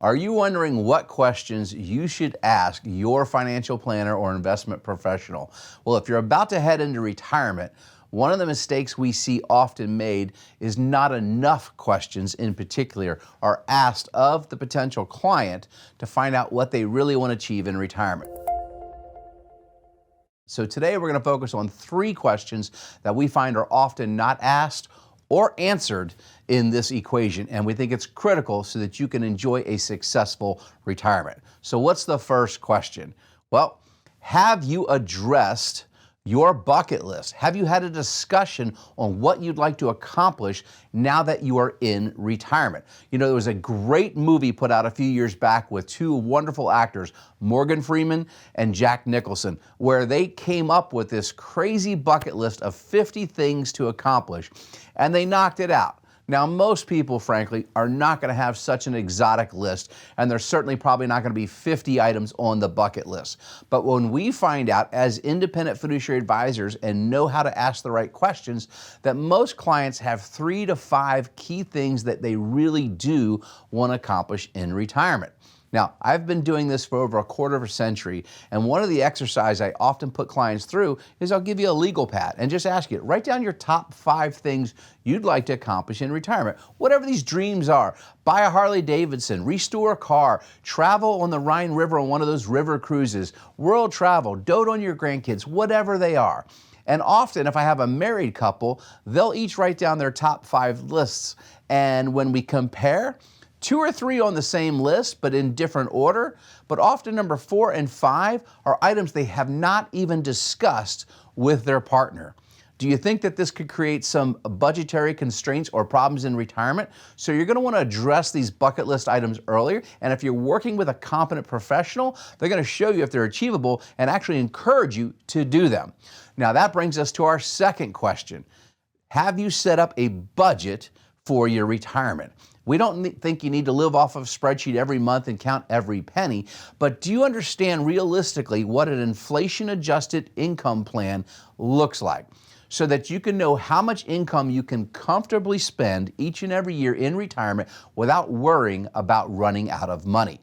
Are you wondering what questions you should ask your financial planner or investment professional? Well, if you're about to head into retirement, one of the mistakes we see often made is not enough questions in particular are asked of the potential client to find out what they really want to achieve in retirement. So today we're going to focus on 3 questions that we find are often not asked or answered in this equation, and we think it's critical so that you can enjoy a successful retirement. So what's the first question? Well, have you addressed your bucket list? Have you had a discussion on what you'd like to accomplish now that you are in retirement? You know, there was a great movie put out a few years back with 2 wonderful actors, Morgan Freeman and Jack Nicholson, where they came up with this crazy bucket list of 50 things to accomplish, and they knocked it out. Now, most people, frankly, are not going to have such an exotic list, and there's certainly probably not going to be 50 items on the bucket list. But when we find out as independent fiduciary advisors and know how to ask the right questions, that most clients have 3 to 5 key things that they really do want to accomplish in retirement. Now, I've been doing this for over a quarter of a century, and one of the exercises I often put clients through is I'll give you a legal pad and just ask you, write down your top 5 things you'd like to accomplish in retirement. Whatever these dreams are, buy a Harley Davidson, restore a car, travel on the Rhine River on one of those river cruises, world travel, dote on your grandkids, whatever they are. And often, if I have a married couple, they'll each write down their top 5 lists, and when we compare, 2 or 3 on the same list, but in different order. But often number 4 and 5 are items they have not even discussed with their partner. Do you think that this could create some budgetary constraints or problems in retirement? So you're going to want to address these bucket list items earlier. And if you're working with a competent professional, they're going to show you if they're achievable and actually encourage you to do them. Now that brings us to our second question. Have you set up a budget for your retirement? We don't think you need to live off of a spreadsheet every month and count every penny, but do you understand realistically what an inflation-adjusted income plan looks like so that you can know how much income you can comfortably spend each and every year in retirement without worrying about running out of money?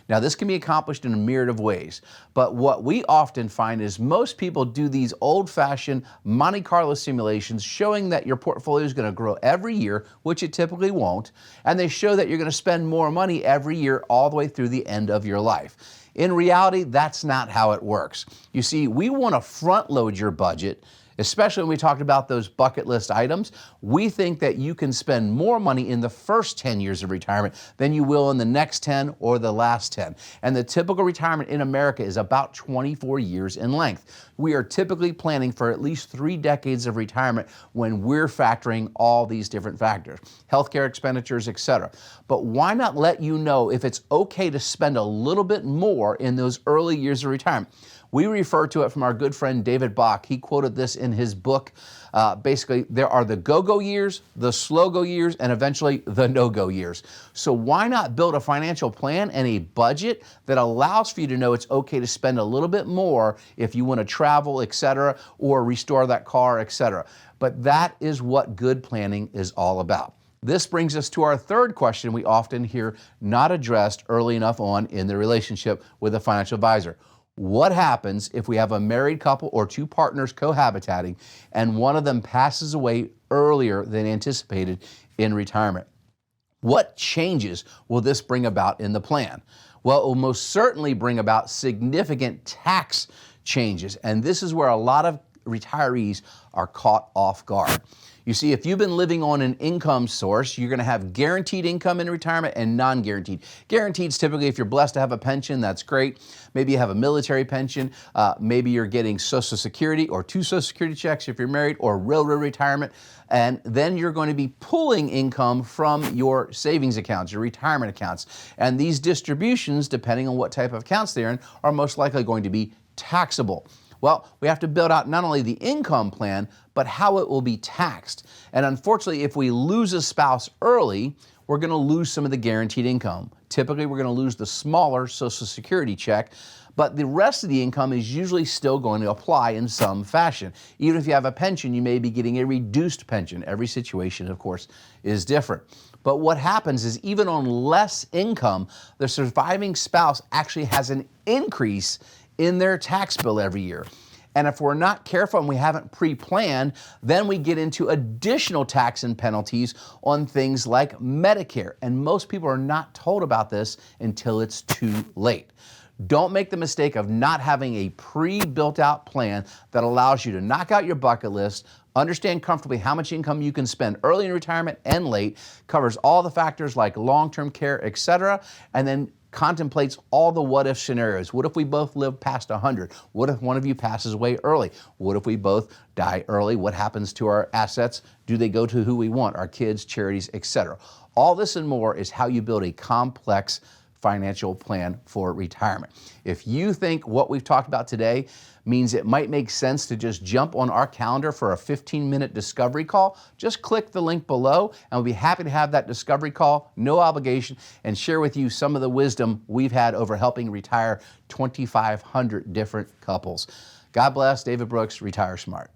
Now, this can be accomplished in a myriad of ways, but what we often find is most people do these old-fashioned Monte Carlo simulations showing that your portfolio is going to grow every year, which it typically won't, and they show that you're going to spend more money every year all the way through the end of your life. In reality, that's not how it works. You see, we want to front-load your budget, especially when we talked about those bucket list items. We think that you can spend more money in the first 10 years of retirement than you will in the next 10 or the last 10. And the typical retirement in America is about 24 years in length. We are typically planning for at least 3 decades of retirement when we're factoring all these different factors, healthcare expenditures, etc. But why not let you know if it's okay to spend a little bit more in those early years of retirement? We refer to it from our good friend David Bach. He quoted this in his book. Basically, there are the go-go years, the slow-go years, and eventually the no-go years. So why not build a financial plan and a budget that allows for you to know it's okay to spend a little bit more if you want to travel, etc., or restore that car, etc. But that is what good planning is all about. This brings us to our third question we often hear not addressed early enough on in the relationship with a financial advisor. What happens if we have a married couple or 2 partners cohabitating and one of them passes away earlier than anticipated in retirement? What changes will this bring about in the plan? Well, it will most certainly bring about significant tax changes, and this is where a lot of retirees are caught off guard. You see, if you've been living on an income source, you're going to have guaranteed income in retirement and non-guaranteed. Guaranteed is typically if you're blessed to have a pension, that's great. Maybe you have a military pension. Maybe you're getting Social Security or 2 Social Security checks if you're married, or railroad retirement. And then you're going to be pulling income from your savings accounts, your retirement accounts. And these distributions, depending on what type of accounts they're in, are most likely going to be taxable. Well, we have to build out not only the income plan, but how it will be taxed. And unfortunately, if we lose a spouse early, we're going to lose some of the guaranteed income. Typically, we're going to lose the smaller Social Security check, but the rest of the income is usually still going to apply in some fashion. Even if you have a pension, you may be getting a reduced pension. Every situation, of course, is different. But what happens is even on less income, the surviving spouse actually has an increase in their tax bill every year. And if we're not careful and we haven't pre-planned, then we get into additional tax and penalties on things like Medicare. And most people are not told about this until it's too late. Don't make the mistake of not having a pre-built out plan that allows you to knock out your bucket list, understand comfortably how much income you can spend early in retirement and late, covers all the factors like long-term care, etc., and then contemplates all the what-if scenarios. What if we both live past 100? What if one of you passes away early? What if we both die early? What happens to our assets? Do they go to who we want, our kids, charities, etc.? All this and more is how you build a complex financial plan for retirement. If you think what we've talked about today means it might make sense to just jump on our calendar for a 15-minute discovery call, just click the link below and we'll be happy to have that discovery call, no obligation, and share with you some of the wisdom we've had over helping retire 2,500 different couples. God bless. David Brooks, Retire Smart.